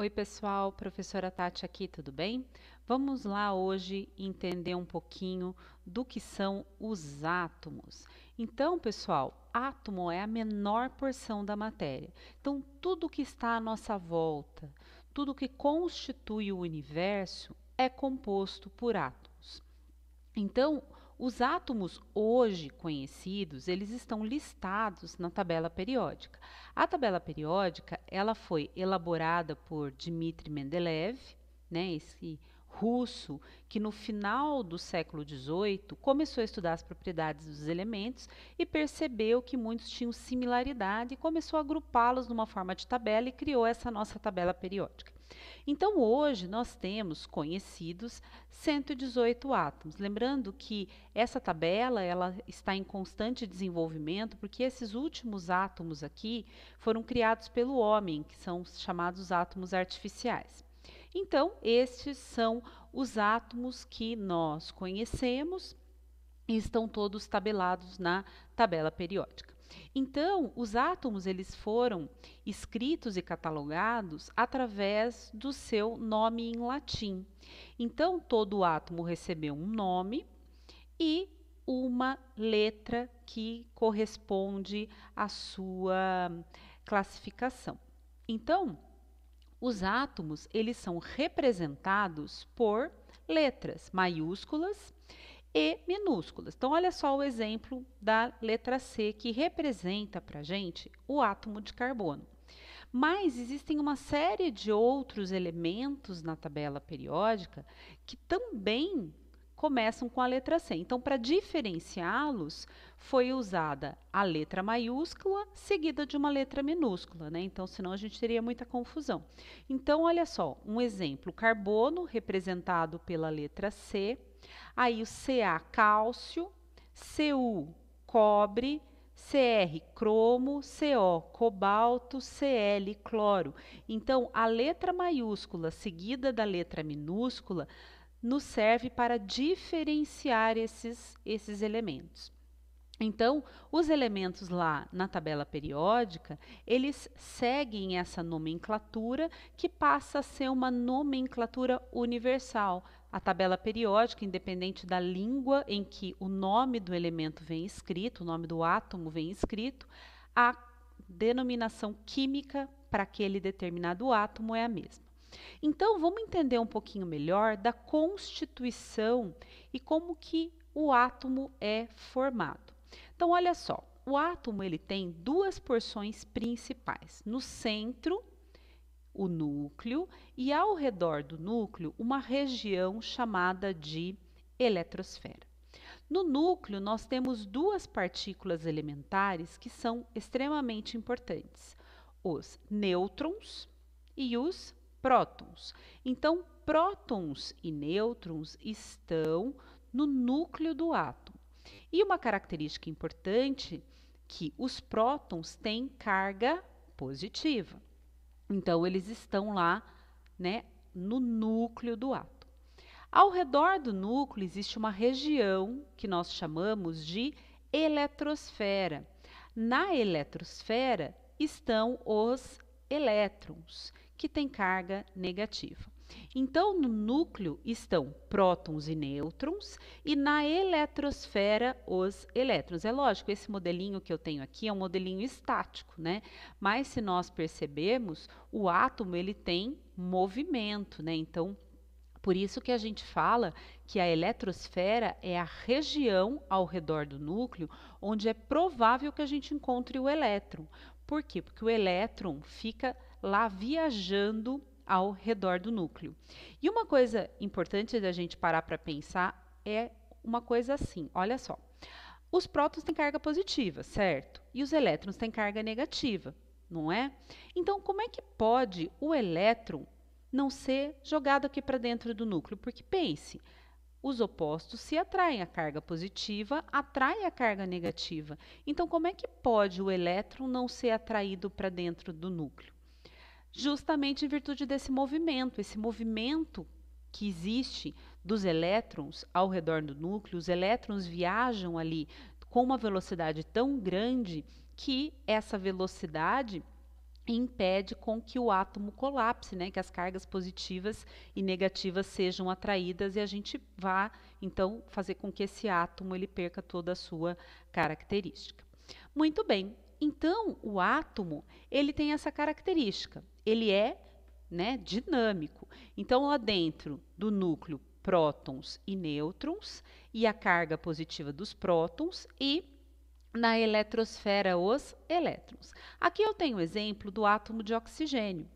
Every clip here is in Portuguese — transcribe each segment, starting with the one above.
Oi, pessoal, professora Tati aqui, tudo bem? Vamos lá hoje entender um pouquinho do que são os átomos. Então, pessoal, átomo é a menor porção da matéria. Então, tudo que está à nossa volta, tudo que constitui o universo é composto por átomos. Então, os átomos hoje conhecidos, eles estão listados na tabela periódica. A tabela periódica, ela foi elaborada por Dmitri Mendeleev, né, esse russo que no final do século XVIII começou a estudar as propriedades dos elementos e percebeu que muitos tinham similaridade e começou a agrupá-los numa forma de tabela e criou essa nossa tabela periódica. Então, hoje nós temos conhecidos 118 átomos. Lembrando que essa tabela ela está em constante desenvolvimento, porque esses últimos átomos aqui foram criados pelo homem, que são chamados átomos artificiais. Então, estes são os átomos que nós conhecemos e estão todos tabelados na tabela periódica. Então, os átomos eles foram escritos e catalogados através do seu nome em latim. Então, todo átomo recebeu um nome e uma letra que corresponde à sua classificação. Então, os átomos eles são representados por letras maiúsculas e minúsculas. Então, olha só o exemplo da letra C, que representa para a gente o átomo de carbono. Mas existem uma série de outros elementos na tabela periódica que também começam com a letra C. Então, para diferenciá-los, foi usada a letra maiúscula seguida de uma letra minúscula, né? Então, senão a gente teria muita confusão. Então, olha só, um exemplo: carbono representado pela letra C, aí o Ca, cálcio, Cu, cobre, Cr, cromo, Co, cobalto, Cl, cloro. Então, a letra maiúscula seguida da letra minúscula nos serve para diferenciar esses elementos. Então, os elementos lá na tabela periódica, eles seguem essa nomenclatura que passa a ser uma nomenclatura universal. A tabela periódica, independente da língua em que o nome do elemento vem escrito, o nome do átomo vem escrito, a denominação química para aquele determinado átomo é a mesma. Então, vamos entender um pouquinho melhor da constituição e como que o átomo é formado. Então, olha só, o átomo ele tem duas porções principais. No centro, o núcleo, e ao redor do núcleo, uma região chamada de eletrosfera. No núcleo, nós temos duas partículas elementares que são extremamente importantes: os nêutrons e os prótons. Então, prótons e nêutrons estão no núcleo do átomo. E uma característica importante que os prótons têm carga positiva. Então, eles estão lá, né, no núcleo do átomo. Ao redor do núcleo existe uma região que nós chamamos de eletrosfera. Na eletrosfera estão os elétrons, que têm carga negativa. Então, no núcleo estão prótons e nêutrons, e na eletrosfera os elétrons. É lógico, esse modelinho que eu tenho aqui é um modelinho estático, né? Mas se nós percebermos, o átomo ele tem movimento, né? Então, por isso que a gente fala que a eletrosfera é a região ao redor do núcleo onde é provável que a gente encontre o elétron. Por quê? Porque o elétron fica lá viajando ao redor do núcleo. E uma coisa importante da gente parar para pensar é uma coisa assim, olha só. Os prótons têm carga positiva, certo? E os elétrons têm carga negativa, não é? Então, como é que pode o elétron não ser jogado aqui para dentro do núcleo? Porque pense, os opostos se atraem, a carga positiva atrai a carga negativa. Então, como é que pode o elétron não ser atraído para dentro do núcleo? Justamente em virtude desse movimento, esse movimento que existe dos elétrons ao redor do núcleo. Os elétrons viajam ali com uma velocidade tão grande que essa velocidade impede com que o átomo colapse, né? Que as cargas positivas e negativas sejam atraídas e a gente vá, então, fazer com que esse átomo ele perca toda a sua característica. Muito bem. Então, o átomo, ele tem essa característica. Ele é, né, dinâmico. Então, lá dentro do núcleo, prótons e nêutrons, e a carga positiva dos prótons, e na eletrosfera os elétrons. Aqui eu tenho o exemplo do átomo de oxigênio.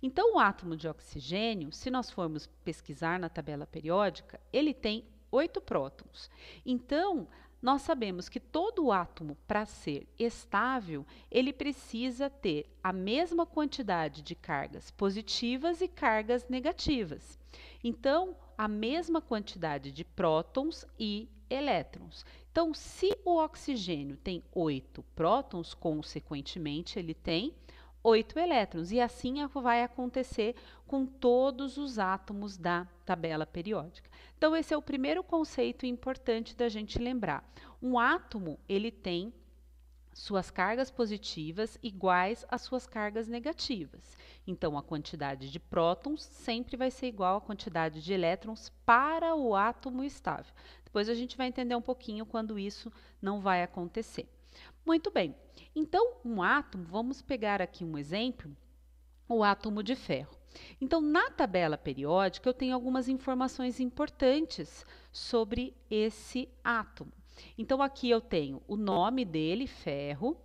Então, o átomo de oxigênio, se nós formos pesquisar na tabela periódica, ele tem 8 prótons. Então, nós sabemos que todo átomo, para ser estável, ele precisa ter a mesma quantidade de cargas positivas e cargas negativas. Então, a mesma quantidade de prótons e elétrons. Então, se o oxigênio tem 8 prótons, consequentemente, ele tem 8 elétrons. E assim vai acontecer com todos os átomos da tabela periódica. Então, esse é o primeiro conceito importante da gente lembrar. Um átomo, ele tem suas cargas positivas iguais às suas cargas negativas. Então, a quantidade de prótons sempre vai ser igual à quantidade de elétrons para o átomo estável. Depois a gente vai entender um pouquinho quando isso não vai acontecer. Muito bem. Então, um átomo, vamos pegar aqui um exemplo, o átomo de ferro. Então, na tabela periódica, eu tenho algumas informações importantes sobre esse átomo. Então, aqui eu tenho o nome dele, ferro,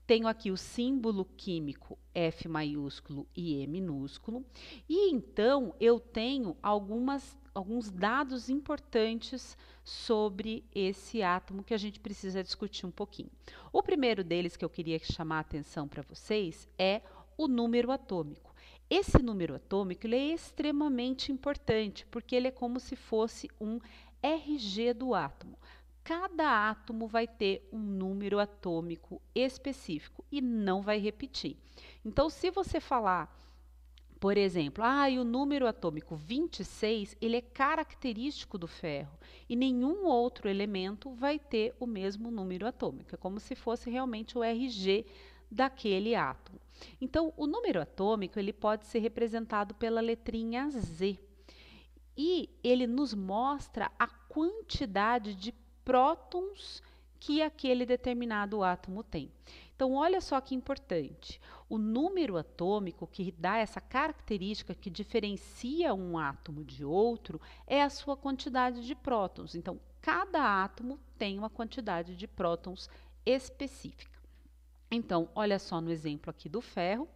tenho aqui o símbolo químico F maiúsculo e E minúsculo, e então eu tenho alguns dados importantes sobre esse átomo que a gente precisa discutir um pouquinho. O primeiro deles que eu queria chamar a atenção para vocês é o número atômico. Esse número atômico ele é extremamente importante, porque ele é como se fosse um RG do átomo. Cada átomo vai ter um número atômico específico e não vai repetir. Então, se você falar, por exemplo, o número atômico 26, ele é característico do ferro e nenhum outro elemento vai ter o mesmo número atômico. É como se fosse realmente o RG daquele átomo. Então, o número atômico ele pode ser representado pela letrinha Z e ele nos mostra a quantidade de prótons que aquele determinado átomo tem. Então, olha só que importante. O número atômico que dá essa característica que diferencia um átomo de outro é a sua quantidade de prótons. Então, cada átomo tem uma quantidade de prótons específica. Então, olha só no exemplo aqui do ferro,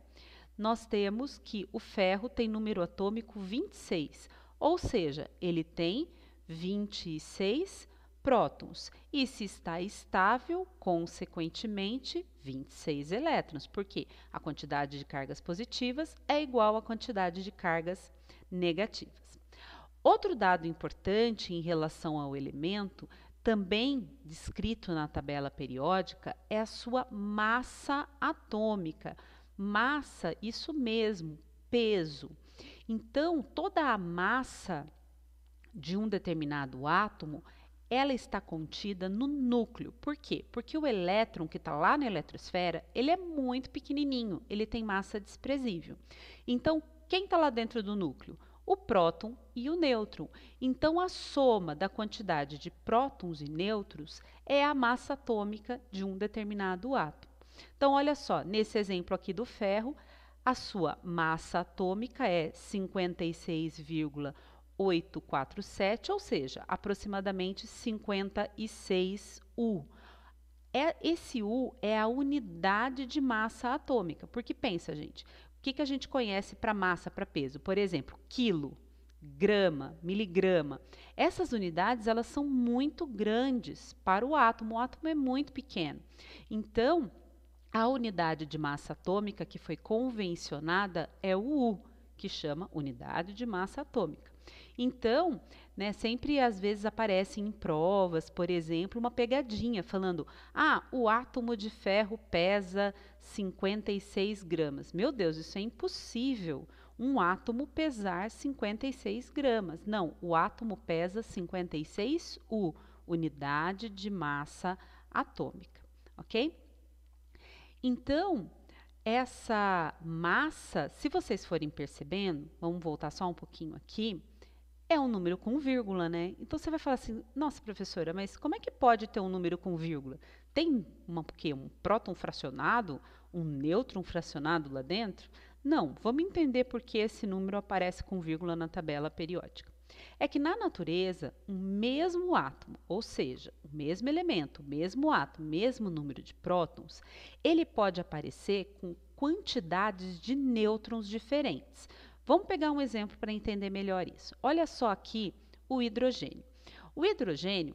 nós temos que o ferro tem número atômico 26, ou seja, ele tem 26 prótons. E se está estável, consequentemente, 26 elétrons, porque a quantidade de cargas positivas é igual à quantidade de cargas negativas. Outro dado importante em relação ao elemento, também descrito na tabela periódica, é a sua massa atômica. Massa, isso mesmo, peso. Então, toda a massa de um determinado átomo, ela está contida no núcleo. Por quê? Porque o elétron que está lá na eletrosfera, ele é muito pequenininho, ele tem massa desprezível. Então, quem está lá dentro do núcleo? O próton e o nêutron. Então, a soma da quantidade de prótons e nêutrons é a massa atômica de um determinado átomo. Então, olha só, nesse exemplo aqui do ferro, a sua massa atômica é 56,847, ou seja, aproximadamente 56 U. Esse U é a unidade de massa atômica, porque pensa, gente, o que a gente conhece para massa, para peso? Por exemplo, quilo, grama, miligrama. Essas unidades, elas são muito grandes para o átomo é muito pequeno. Então, a unidade de massa atômica que foi convencionada é o U, que chama unidade de massa atômica. Então, né, sempre às vezes aparece em provas, por exemplo, uma pegadinha falando: o átomo de ferro pesa 56 gramas. Meu Deus, isso é impossível. Um átomo pesar 56 gramas. Não, o átomo pesa 56 U, unidade de massa atômica, ok? Então, essa massa, se vocês forem percebendo, vamos voltar só um pouquinho aqui, é um número com vírgula, né? Então você vai falar assim, nossa professora, mas como é que pode ter um número com vírgula? Tem um próton fracionado, um nêutron fracionado lá dentro? Não, vamos entender por que esse número aparece com vírgula na tabela periódica. É que na natureza, o mesmo átomo, ou seja, o mesmo elemento, o mesmo átomo, o mesmo número de prótons, ele pode aparecer com quantidades de nêutrons diferentes. Vamos pegar um exemplo para entender melhor isso. Olha só aqui o hidrogênio. O hidrogênio,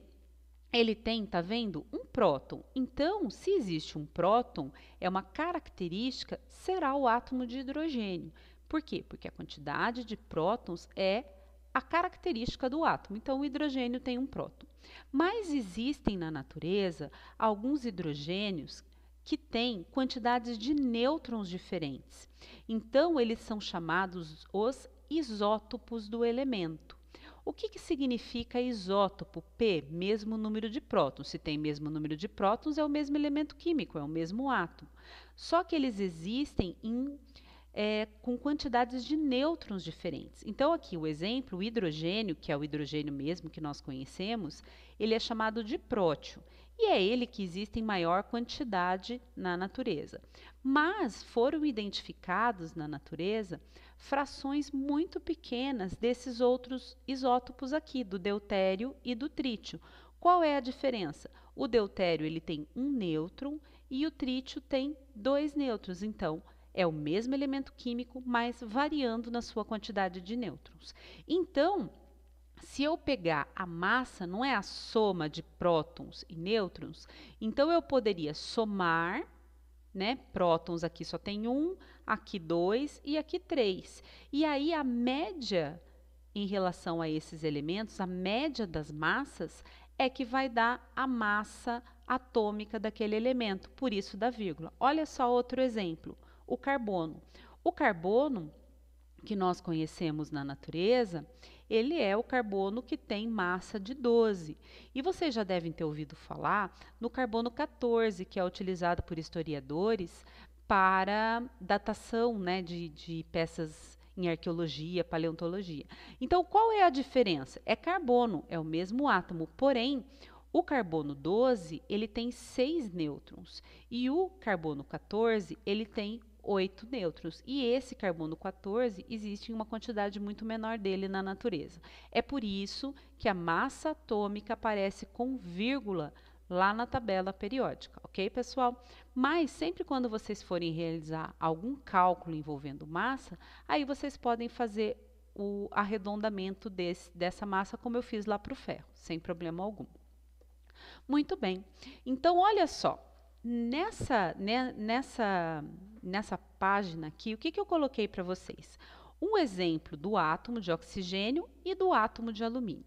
ele tem, tá vendo, um próton. Então, se existe um próton, é uma característica, será o átomo de hidrogênio. Por quê? Porque a quantidade de prótons é a característica do átomo. Então, o hidrogênio tem um próton. Mas existem na natureza alguns hidrogênios que têm quantidades de nêutrons diferentes. Então, eles são chamados os isótopos do elemento. O que significa isótopo? P, mesmo número de prótons. Se tem mesmo número de prótons, é o mesmo elemento químico, é o mesmo átomo. Só que eles existem com quantidades de nêutrons diferentes. Então, aqui o exemplo, o hidrogênio, que é o hidrogênio mesmo que nós conhecemos, ele é chamado de prótio. E é ele que existe em maior quantidade na natureza. Mas foram identificados na natureza frações muito pequenas desses outros isótopos aqui, do deutério e do trítio. Qual é a diferença? O deutério ele tem um nêutron e o trítio tem 2 nêutrons. Então, é o mesmo elemento químico, mas variando na sua quantidade de nêutrons. Então, se eu pegar a massa, não é a soma de prótons e nêutrons, então eu poderia somar, né? Prótons aqui só tem 1, aqui 2 e aqui 3. E aí a média em relação a esses elementos, a média das massas, é que vai dar a massa atômica daquele elemento, por isso da vírgula. Olha só outro exemplo, o carbono. O carbono que nós conhecemos na natureza, ele é o carbono que tem massa de 12. E vocês já devem ter ouvido falar no carbono 14, que é utilizado por historiadores para datação, né, de peças em arqueologia, paleontologia. Então, qual é a diferença? É carbono, é o mesmo átomo, porém, o carbono 12, ele tem 6 nêutrons e o carbono 14, ele tem 8 nêutrons. E esse carbono 14 existe em uma quantidade muito menor dele na natureza. É por isso que a massa atômica aparece com vírgula lá na tabela periódica, ok, pessoal? Mas sempre quando vocês forem realizar algum cálculo envolvendo massa, aí vocês podem fazer o arredondamento dessa massa, como eu fiz lá para o ferro, sem problema algum. Muito bem. Então, olha só. Nessa página aqui, o que eu coloquei para vocês? Um exemplo do átomo de oxigênio e do átomo de alumínio.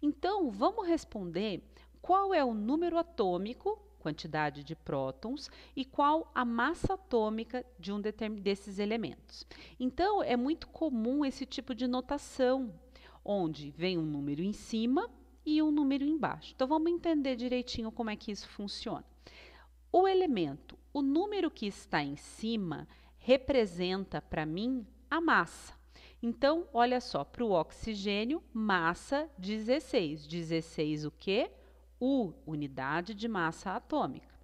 Então, vamos responder qual é o número atômico, quantidade de prótons, e qual a massa atômica de um desses elementos. Então, é muito comum esse tipo de notação, onde vem um número em cima e um número embaixo. Então, vamos entender direitinho como é que isso funciona. O elemento, o número que está em cima, representa para mim a massa. Então, olha só, para o oxigênio, massa 16. 16 o quê? Unidade de massa atômica.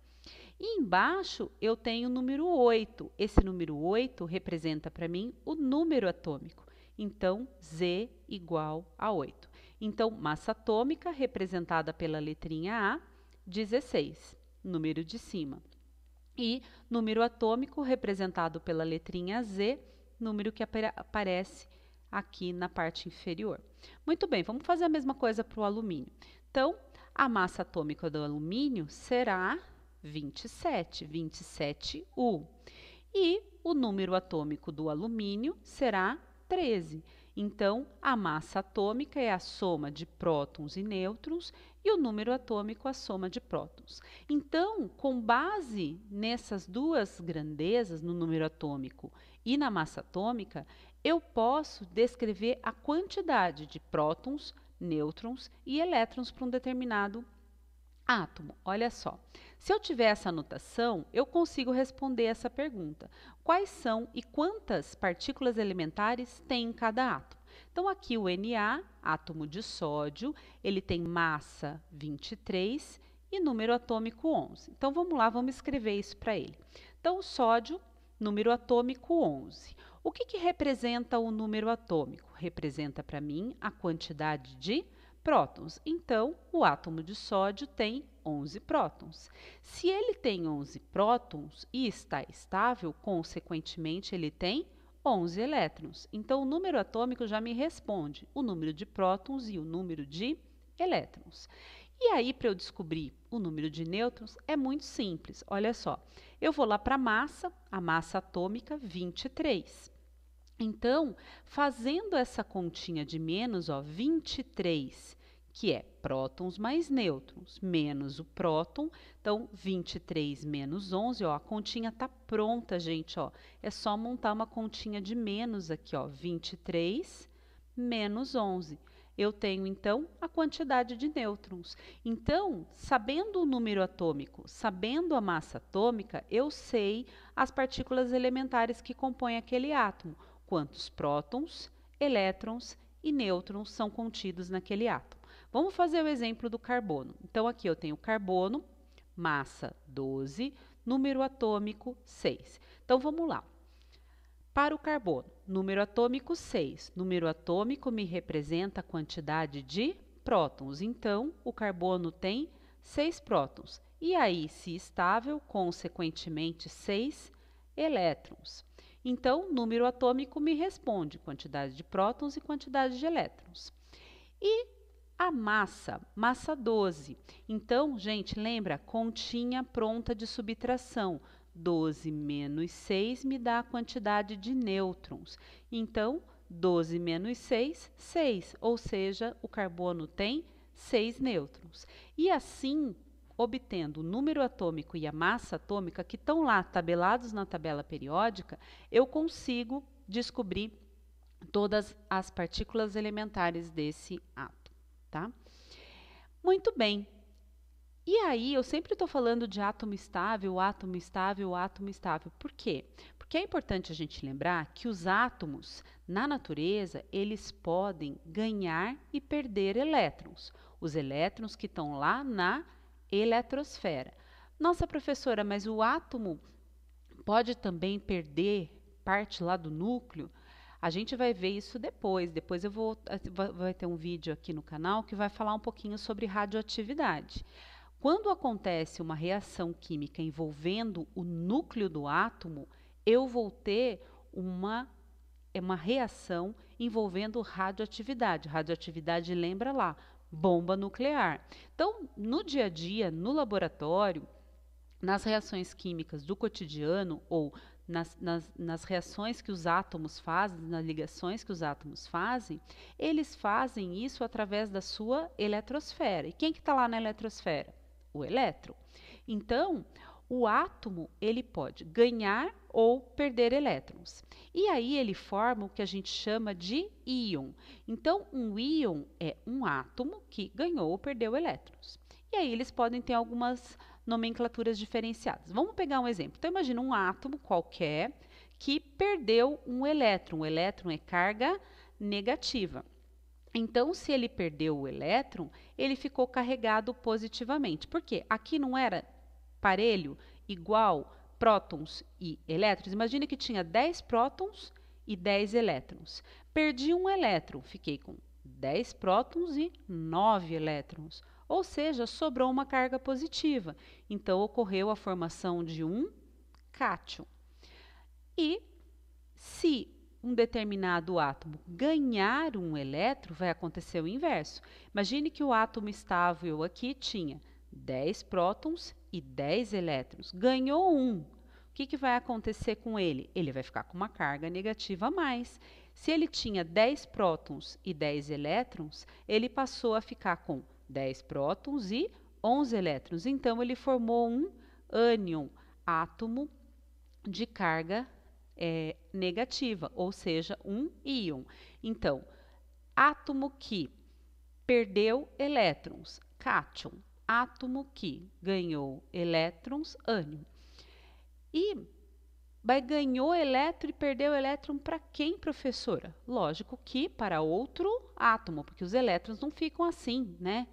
E embaixo eu tenho o número 8. Esse número 8 representa para mim o número atômico. Então, Z igual a 8. Então, massa atômica representada pela letrinha A, 16. Número de cima. E número atômico representado pela letrinha Z, número que aparece aqui na parte inferior. Muito bem, vamos fazer a mesma coisa para o alumínio. Então, a massa atômica do alumínio será 27, 27U. E o número atômico do alumínio será 13. Então, a massa atômica é a soma de prótons e nêutrons e o número atômico a soma de prótons. Então, com base nessas duas grandezas, no número atômico e na massa atômica, eu posso descrever a quantidade de prótons, nêutrons e elétrons para um determinado Átomo, olha só. Se eu tiver essa notação, eu consigo responder essa pergunta. Quais são e quantas partículas elementares tem em cada átomo? Então, aqui o Na, átomo de sódio, ele tem massa 23 e número atômico 11. Então, vamos lá, vamos escrever isso para ele. Então, o sódio, número atômico 11. O que representa o número atômico? Representa para mim a quantidade de prótons. Então, o átomo de sódio tem 11 prótons. Se ele tem 11 prótons e está estável, consequentemente, ele tem 11 elétrons. Então, o número atômico já me responde o número de prótons e o número de elétrons. E aí, para eu descobrir o número de nêutrons, é muito simples. Olha só, eu vou lá para a massa atômica 23. Então, fazendo essa continha de menos, ó, 23, que é prótons mais nêutrons, menos o próton, então 23 menos 11, ó, a continha está pronta, gente, ó. É só montar uma continha de menos aqui, ó, 23 menos 11. Eu tenho, então, a quantidade de nêutrons. Então, sabendo o número atômico, sabendo a massa atômica, eu sei as partículas elementares que compõem aquele átomo. Quantos prótons, elétrons e nêutrons são contidos naquele átomo. Vamos fazer o exemplo do carbono. Então, aqui eu tenho carbono, massa 12, número atômico 6. Então, vamos lá. Para o carbono, número atômico 6. Número atômico me representa a quantidade de prótons. Então, o carbono tem 6 prótons. E aí, se estável, consequentemente, 6 elétrons. Então, número atômico me responde quantidade de prótons e quantidade de elétrons. E a massa, massa 12. Então, gente, lembra? Continha pronta de subtração. 12 menos 6 me dá a quantidade de nêutrons. Então, 12 menos 6, 6. Ou seja, o carbono tem 6 nêutrons. E assim, obtendo o número atômico e a massa atômica, que estão lá tabelados na tabela periódica, eu consigo descobrir todas as partículas elementares desse átomo, tá? Muito bem. E aí, eu sempre estou falando de átomo estável, átomo estável, átomo estável. Por quê? Porque é importante a gente lembrar que os átomos, na natureza, eles podem ganhar e perder elétrons. Os elétrons que estão lá na eletrosfera. Nossa, professora, mas o átomo pode também perder parte lá do núcleo? A gente vai ver isso depois. Depois vai ter um vídeo aqui no canal que vai falar um pouquinho sobre radioatividade. Quando acontece uma reação química envolvendo o núcleo do átomo, eu vou ter uma reação envolvendo radioatividade. Radioatividade, lembra lá, bomba nuclear. Então, no dia a dia, no laboratório, nas reações químicas do cotidiano ou nas reações que os átomos fazem, nas ligações que os átomos fazem, eles fazem isso através da sua eletrosfera. E quem que está lá na eletrosfera? O elétron. Então, o átomo ele pode ganhar ou perder elétrons. E aí ele forma o que a gente chama de íon. Então, um íon é um átomo que ganhou ou perdeu elétrons. E aí eles podem ter algumas nomenclaturas diferenciadas. Vamos pegar um exemplo. Então, imagina um átomo qualquer que perdeu um elétron. O elétron é carga negativa. Então, se ele perdeu o elétron, ele ficou carregado positivamente. Por quê? Aqui não era parelho, igual, prótons e elétrons. Imagine que tinha 10 prótons e 10 elétrons. Perdi um elétron, fiquei com 10 prótons e 9 elétrons. Ou seja, sobrou uma carga positiva. Então, ocorreu a formação de um cátion. E se um determinado átomo ganhar um elétron, vai acontecer o inverso. Imagine que o átomo estável aqui tinha 10 prótons e 10 elétrons. Ganhou um. O que vai acontecer com ele? Ele vai ficar com uma carga negativa a mais. Se ele tinha 10 prótons e 10 elétrons, ele passou a ficar com 10 prótons e 11 elétrons. Então, ele formou um ânion, átomo de carga negativa, ou seja, um íon. Então, átomo que perdeu elétrons, cátion. átomo que ganhou elétrons, ânion. E ganhou elétron e perdeu elétron para quem, professora? Lógico que para outro átomo, porque os elétrons não ficam assim, né?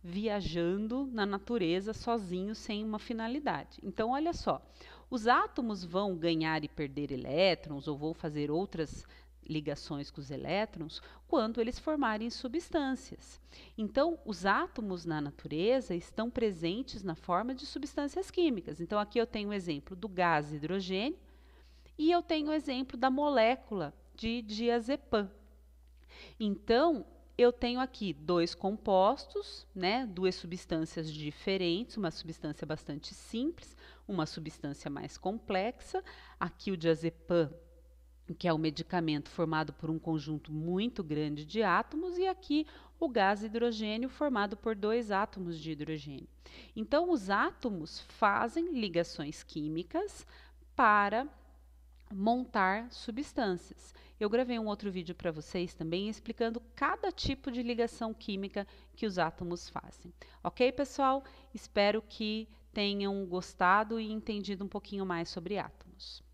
Viajando na natureza sozinhos sem uma finalidade. Então, olha só, os átomos vão ganhar e perder elétrons ou vão fazer outras ligações com os elétrons quando eles formarem substâncias. Então, os átomos na natureza estão presentes na forma de substâncias químicas. Então, aqui eu tenho o exemplo do gás hidrogênio e eu tenho o exemplo da molécula de diazepam. Então, eu tenho aqui dois compostos, né, duas substâncias diferentes, uma substância bastante simples, uma substância mais complexa. Aqui o diazepam, que é um medicamento formado por um conjunto muito grande de átomos, e aqui o gás hidrogênio formado por dois átomos de hidrogênio. Então, os átomos fazem ligações químicas para montar substâncias. Eu gravei um outro vídeo para vocês também explicando cada tipo de ligação química que os átomos fazem. Ok, pessoal? Espero que tenham gostado e entendido um pouquinho mais sobre átomos.